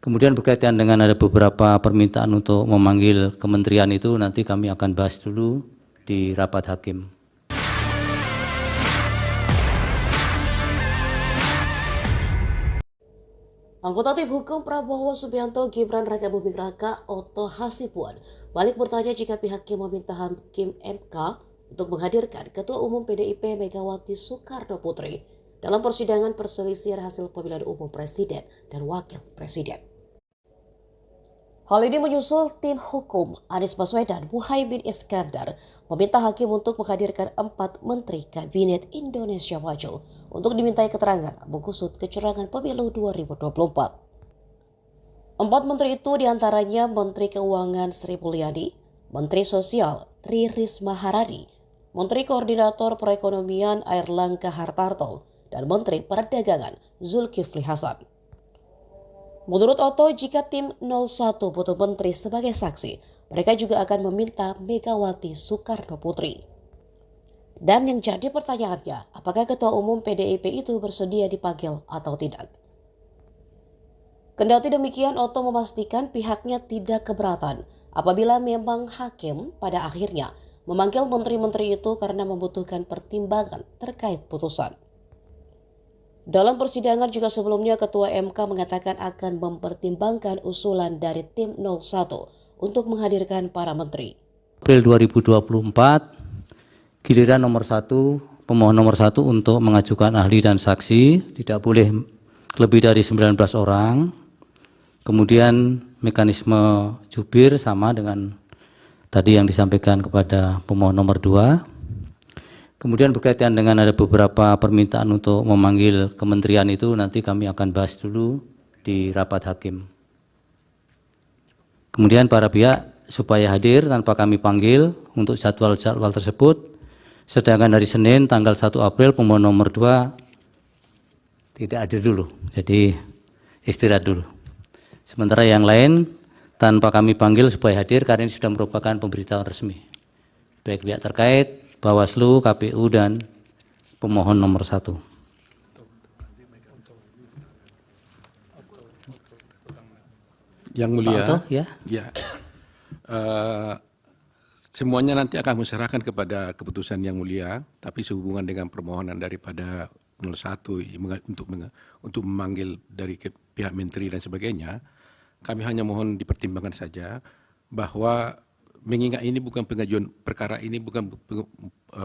Kemudian berkaitan dengan ada beberapa permintaan untuk memanggil kementerian itu nanti kami akan bahas dulu di rapat hakim. Anggota tim hukum Prabowo Subianto Gibran Raka Buming Raka Oto Hasibuan balik bertanya jika pihaknya meminta Hakim MK untuk menghadirkan Ketua Umum PDIP Megawati Soekarno Putri dalam persidangan perselisihan hasil pemilihan umum Presiden dan Wakil Presiden. Hal ini menyusul tim hukum Anies Baswedan Muhaimin Iskandar meminta hakim untuk menghadirkan 4 Menteri Kabinet Indonesia Maju untuk dimintai keterangan mengusut kecurangan pemilu 2024. 4 menteri itu diantaranya Menteri Keuangan Sri Mulyani, Menteri Sosial Tri Risma Harani, Menteri Koordinator Perekonomian Airlangga Hartarto, dan Menteri Perdagangan Zulkifli Hasan. Menurut Oto, jika tim 01 butuh menteri sebagai saksi, mereka juga akan meminta Megawati Soekarno Putri. Dan yang jadi pertanyaannya, apakah Ketua Umum PDIP itu bersedia dipanggil atau tidak? Kendati demikian, Oto memastikan pihaknya tidak keberatan apabila memang hakim pada akhirnya memanggil menteri-menteri itu karena membutuhkan pertimbangan terkait putusan. Dalam persidangan juga sebelumnya Ketua MK mengatakan akan mempertimbangkan usulan dari tim 01 untuk menghadirkan para menteri. April 2024, giliran nomor 1, pemohon nomor 1 untuk mengajukan ahli dan saksi, tidak boleh lebih dari 19 orang. Kemudian mekanisme jubir sama dengan tadi yang disampaikan kepada pemohon nomor 2. Kemudian berkaitan dengan ada beberapa permintaan untuk memanggil kementerian itu nanti kami akan bahas dulu di rapat hakim. Kemudian para pihak supaya hadir tanpa kami panggil untuk jadwal-jadwal tersebut. Sedangkan hari Senin tanggal 1 April pemohon nomor 2 tidak hadir dulu, jadi istirahat dulu. Sementara yang lain tanpa kami panggil supaya hadir karena ini sudah merupakan pemberitahuan resmi. Baik pihak terkait, Bawaslu, KPU, dan pemohon nomor 1. Yang mulia, Pak Oto, ya. Semuanya nanti akan diserahkan kepada keputusan yang mulia, tapi sehubungan dengan permohonan daripada 01 untuk memanggil dari pihak menteri dan sebagainya, kami hanya mohon dipertimbangkan saja bahwa mengingat ini bukan pengajuan perkara ini bukan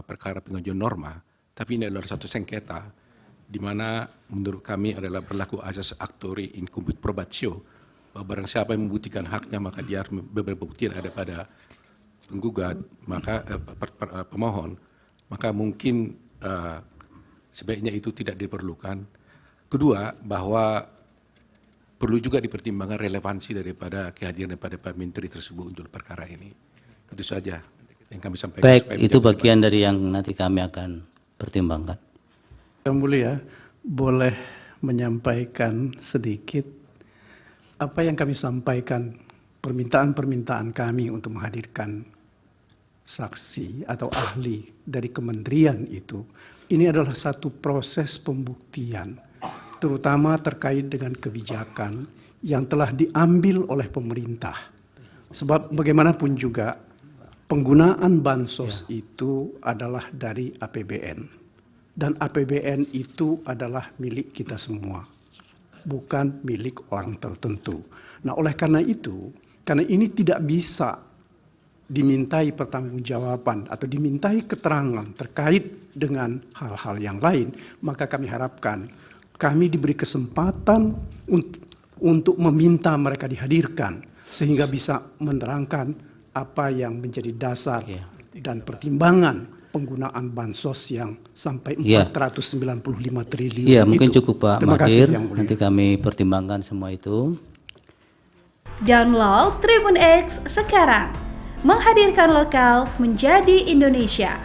perkara pengajuan norma, tapi ini adalah satu sengketa di mana menurut kami adalah berlaku asas actori incumbit probatio, bahwa barang siapa yang membuktikan haknya maka dia harus berbukti ada pada penggugat, maka pemohon, maka mungkin sebaiknya itu tidak diperlukan. Kedua, bahwa perlu juga dipertimbangkan relevansi daripada kehadiran daripada Pak Menteri tersebut untuk perkara ini. Itu saja yang kami sampaikan. Baik, itu bagian dari yang nanti kami akan pertimbangkan. Yang mulia, boleh menyampaikan sedikit apa yang kami sampaikan, permintaan-permintaan kami untuk menghadirkan saksi atau ahli dari kementerian itu. Ini adalah satu proses pembuktian, terutama terkait dengan kebijakan yang telah diambil oleh pemerintah. Sebab bagaimanapun juga penggunaan bansos itu adalah dari APBN. Dan APBN itu adalah milik kita semua, bukan milik orang tertentu. Nah, oleh karena itu, karena ini tidak bisa dimintai pertanggungjawaban atau dimintai keterangan terkait dengan hal-hal yang lain, maka kami harapkan kami diberi kesempatan untuk meminta mereka dihadirkan sehingga bisa menerangkan apa yang menjadi dasar dan pertimbangan penggunaan bansos yang sampai 495 triliun Iya, mungkin itu. cukup Pak Terima kasih, Mahir, Yang Mulia. nanti kami pertimbangkan semua itu. Download Tribun X sekarang, menghadirkan lokal menjadi Indonesia.